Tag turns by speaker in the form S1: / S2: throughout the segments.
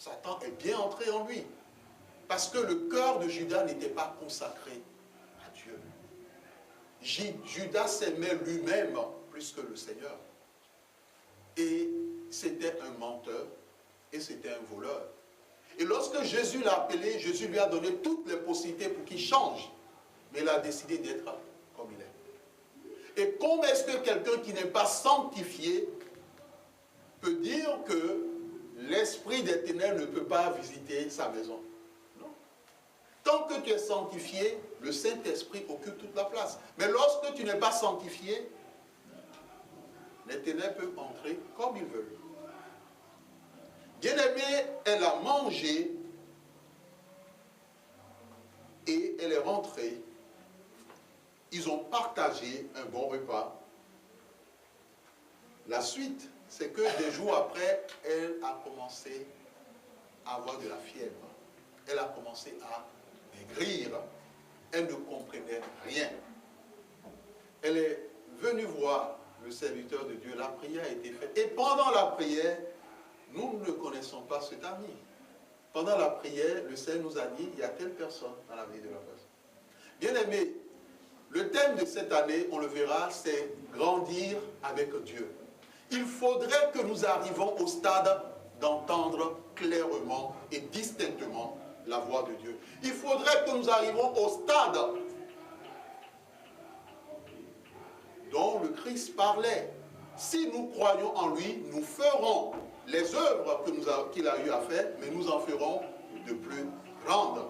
S1: Satan est bien entré en lui. Parce que le cœur de Judas n'était pas consacré à Dieu. Judas s'aimait lui-même plus que le Seigneur. Et c'était un menteur et c'était un voleur. Et lorsque Jésus l'a appelé, Jésus lui a donné toutes les possibilités pour qu'il change. Mais il a décidé d'être comme il est. Et comment est-ce que quelqu'un qui n'est pas sanctifié peut dire que l'esprit des ténèbres ne peut pas visiter sa maison? Non. Tant que tu es sanctifié, le Saint-Esprit occupe toute la place. Mais lorsque tu n'es pas sanctifié, les ténèbres peuvent entrer comme ils veulent. Bien-aimée, elle a mangé et elle est rentrée. Ils ont partagé un bon repas. La suite, c'est que des jours après, elle a commencé à avoir de la fièvre. Elle a commencé à maigrir. Elle ne comprenait rien. Elle est venue voir le serviteur de Dieu. La prière a été faite. Et pendant la prière, nous ne connaissons pas cet ami. Pendant la prière, le Seigneur nous a dit, il y a telle personne dans la vie de la personne. Bien-aimé, le thème de cette année, on le verra, c'est grandir avec Dieu. Il faudrait que nous arrivions au stade d'entendre clairement et distinctement la voix de Dieu. Il faudrait que nous arrivions au stade dont le Christ parlait. Si nous croyons en lui, nous ferons les œuvres qu'il a eu à faire, mais nous en ferons de plus grandes.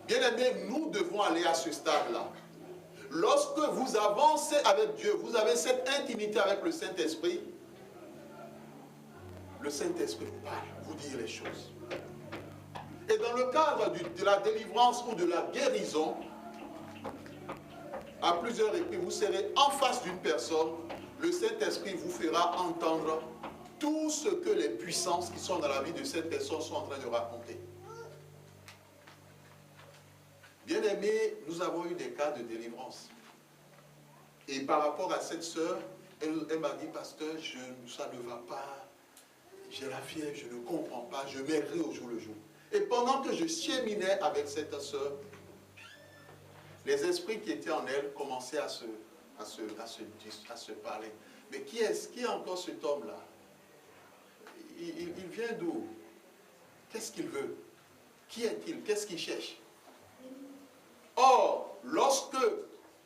S1: Bien-aimés, nous devons aller à ce stade-là. Lorsque vous avancez avec Dieu, vous avez cette intimité avec le Saint-Esprit, le Saint-Esprit va vous dire les choses. Et dans le cadre de la délivrance ou de la guérison, à plusieurs reprises, vous serez en face d'une personne, le Saint-Esprit vous fera entendre tout ce que les puissances qui sont dans la vie de cette personne sont en train de raconter. Bien-aimés, nous avons eu des cas de délivrance. Et par rapport à cette sœur, elle m'a dit, pasteur, ça ne va pas, j'ai la fièvre, je ne comprends pas, je maigris au jour le jour. Et pendant que je cheminais avec cette sœur, les esprits qui étaient en elle commençaient à se parler. Mais qui est encore cet homme-là? Il vient d'où? Qu'est-ce qu'il veut? Qui est-il? Qu'est-ce qu'il cherche? Or, lorsque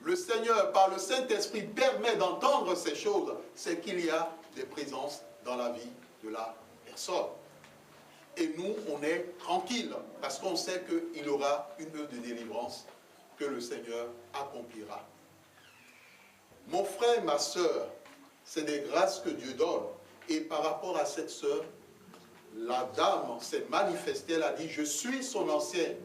S1: le Seigneur, par le Saint-Esprit, permet d'entendre ces choses, c'est qu'il y a des présences dans la vie de la personne. Et nous, on est tranquille, parce qu'on sait qu'il y aura une œuvre de délivrance que le Seigneur accomplira. Mon frère, ma soeur, c'est des grâces que Dieu donne. Et par rapport à cette soeur, la dame s'est manifestée, elle a dit, je suis son ancienne,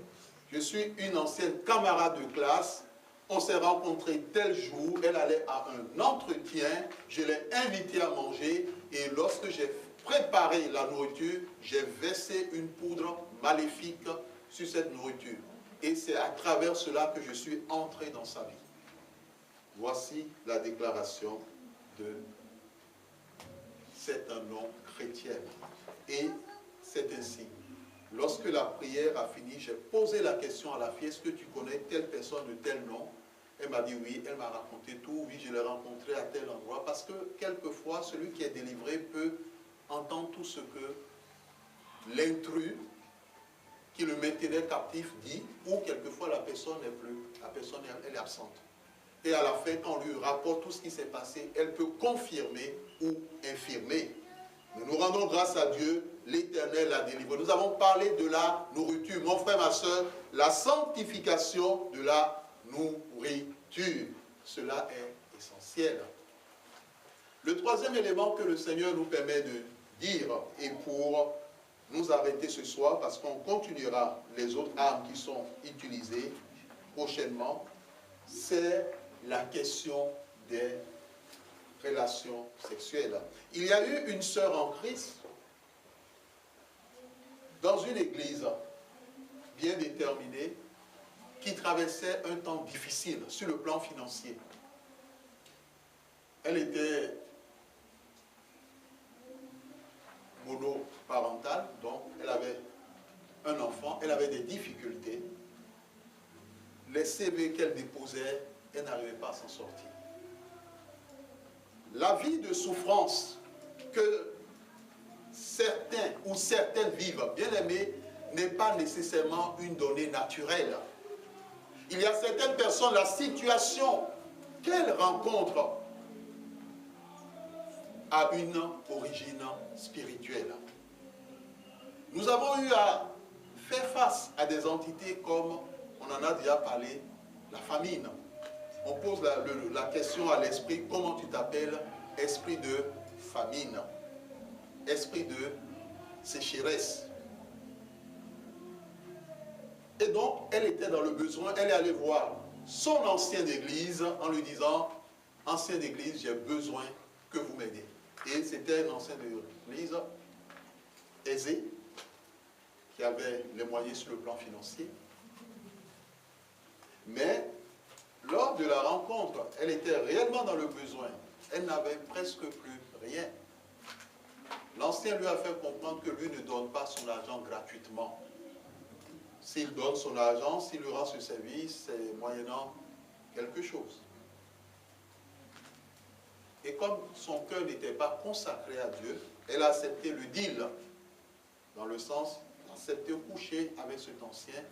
S1: je suis une ancienne camarade de classe, on s'est rencontrés tel jour, elle allait à un entretien, je l'ai invitée à manger, et lorsque j'ai préparé la nourriture, j'ai versé une poudre maléfique sur cette nourriture. Et c'est à travers cela que je suis entré dans sa vie. Voici la déclaration de c'est un nom chrétien. Et c'est ainsi. Lorsque la prière a fini, j'ai posé la question à la fille, est-ce que tu connais telle personne de tel nom? Elle m'a dit oui, elle m'a raconté tout, oui, je l'ai rencontré à tel endroit. Parce que quelquefois, celui qui est délivré peut entendre tout ce que l'intrus qui le maintenait captif dit, ou quelquefois la personne n'est plus, la personne elle est absente. Et à la fin, quand on lui rapporte tout ce qui s'est passé, elle peut confirmer ou infirmer. Nous nous rendons grâce à Dieu, l'Éternel l'a délivré. Nous avons parlé de la nourriture. Mon frère, ma soeur, la sanctification de la nourriture. Cela est essentiel. Le troisième élément que le Seigneur nous permet de dire, et pour nous arrêter ce soir, parce qu'on continuera les autres armes qui sont utilisées prochainement, c'est la question des relations sexuelles. Il y a eu une sœur en Christ dans une église bien déterminée qui traversait un temps difficile sur le plan financier. Elle était parentale, donc elle avait un enfant, elle avait des difficultés. Les CV qu'elle déposait, elle n'arrivait pas à s'en sortir. La vie de souffrance que certains ou certaines vivent, bien aimés, n'est pas nécessairement une donnée naturelle. Il y a certaines personnes, la situation qu'elles rencontrent a une origine spirituelle. Nous avons eu à faire face à des entités comme, on en a déjà parlé, la famine. On pose la question à l'esprit, comment tu t'appelles? Esprit de famine, esprit de sécheresse. Et donc, elle était dans le besoin, elle est allée voir son ancienne église en lui disant, ancienne église, j'ai besoin que vous m'aidez. Et c'était une ancienne église aisée, qui avait les moyens sur le plan financier. Mais, lors de la rencontre, elle était réellement dans le besoin. Elle n'avait presque plus rien. L'ancien lui a fait comprendre que lui ne donne pas son argent gratuitement. S'il donne son argent, s'il lui rend ce service, c'est moyennant quelque chose. Et comme son cœur n'était pas consacré à Dieu, elle a accepté le deal, dans le sens d'accepter coucher avec cet ancien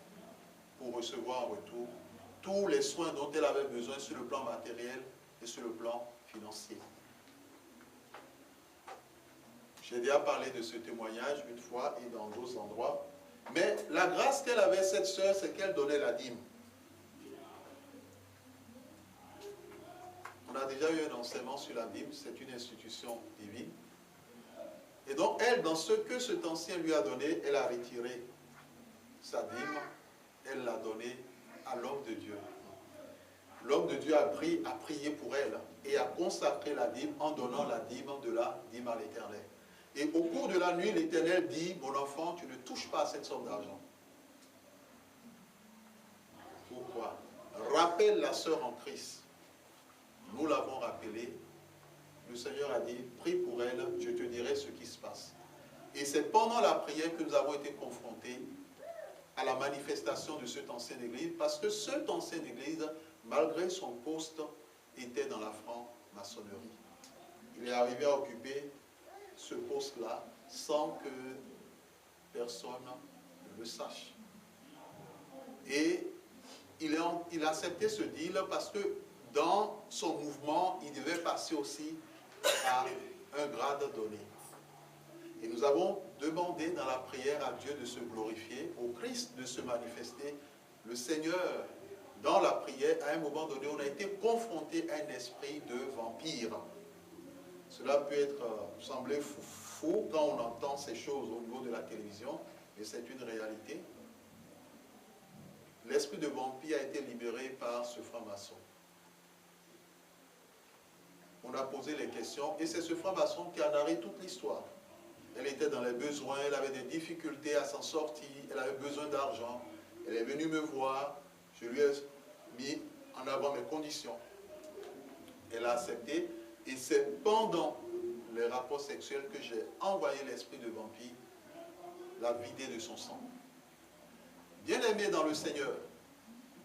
S1: pour recevoir en retour tous les soins dont elle avait besoin sur le plan matériel et sur le plan financier. J'ai déjà parlé de ce témoignage une fois et dans d'autres endroits. Mais la grâce qu'elle avait, cette sœur, c'est qu'elle donnait la dîme. On a déjà eu un enseignement sur la dîme, c'est une institution divine. Et donc elle, dans ce que cet ancien lui a donné, elle a retiré sa dîme, elle l'a donnée à l'homme de Dieu. L'homme de Dieu a prié pour elle et a consacré la dîme en donnant la dîme de la dîme à l'Éternel. Et au cours de la nuit, l'Éternel dit, mon enfant, tu ne touches pas à cette somme d'argent. Pourquoi? Rappelle la sœur en Christ. Nous l'avons rappelé. Le Seigneur a dit, prie pour elle, je te dirai ce qui se passe. Et c'est pendant la prière que nous avons été confrontés à la manifestation de cette ancienne église, parce que cette ancienne église, malgré son poste, était dans la franc-maçonnerie. Il est arrivé à occuper ce poste-là sans que personne ne le sache. Et il a accepté ce deal parce que dans son mouvement, il devait passer aussi à un grade donné. Et nous avons demandé dans la prière à Dieu de se glorifier, au Christ de se manifester. Le Seigneur, dans la prière, à un moment donné, on a été confronté à un esprit de vampire. Cela peut sembler fou quand on entend ces choses au niveau de la télévision, mais c'est une réalité. L'esprit de vampire a été libéré par ce franc-maçon. On a posé les questions et c'est ce franc-maçon qui a narré toute l'histoire. Elle était dans les besoins, elle avait des difficultés à s'en sortir, elle avait besoin d'argent. Elle est venue me voir, je lui ai mis en avant mes conditions. Elle a accepté et c'est pendant les rapports sexuels que j'ai envoyé l'esprit de vampire la vider de son sang. Bien-aimée dans le Seigneur,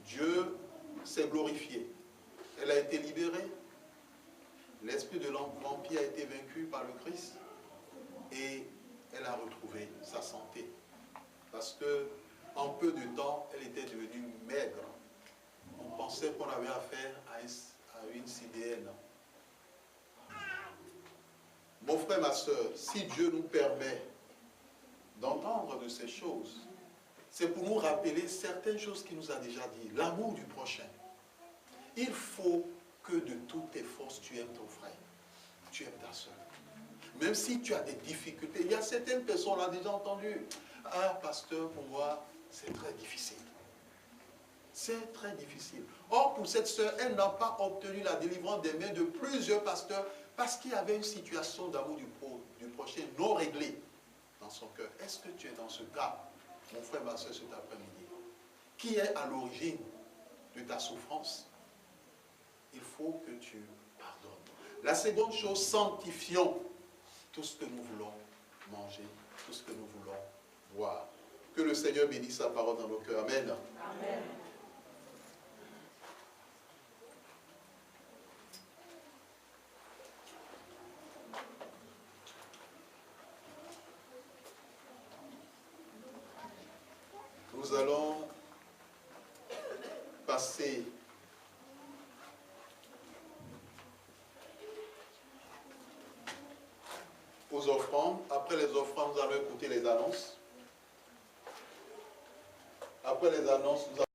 S1: Dieu s'est glorifié. Elle a été libérée. L'esprit de vampire a été vaincu par le Christ. Et elle a retrouvé sa santé. Parce que en peu de temps, elle était devenue maigre. On pensait qu'on avait affaire à une CDN. Mon frère, ma soeur, si Dieu nous permet d'entendre de ces choses, c'est pour nous rappeler certaines choses qu'il nous a déjà dit. L'amour du prochain. Il faut que de toutes tes forces, tu aimes ton frère. Tu aimes ta soeur. Même si tu as des difficultés. Il y a certaines personnes, on l'a déjà entendu. Ah, pasteur, pour moi, c'est très difficile. C'est très difficile. Or, pour cette soeur, elle n'a pas obtenu la délivrance des mains de plusieurs pasteurs parce qu'il y avait une situation d'amour du prochain non réglée dans son cœur. Est-ce que tu es dans ce cas, mon frère, ma soeur, cet après-midi? Qui est à l'origine de ta souffrance? Il faut que tu pardonnes. La seconde chose, sanctifions tout ce que nous voulons manger tout ce que nous voulons boire. Que le Seigneur bénisse sa parole dans nos cœurs. Amen.
S2: Amen.
S1: Nous allons passer aux offrandes. Après les offrandes, nous allons écouter les annonces. Après les annonces, nous allons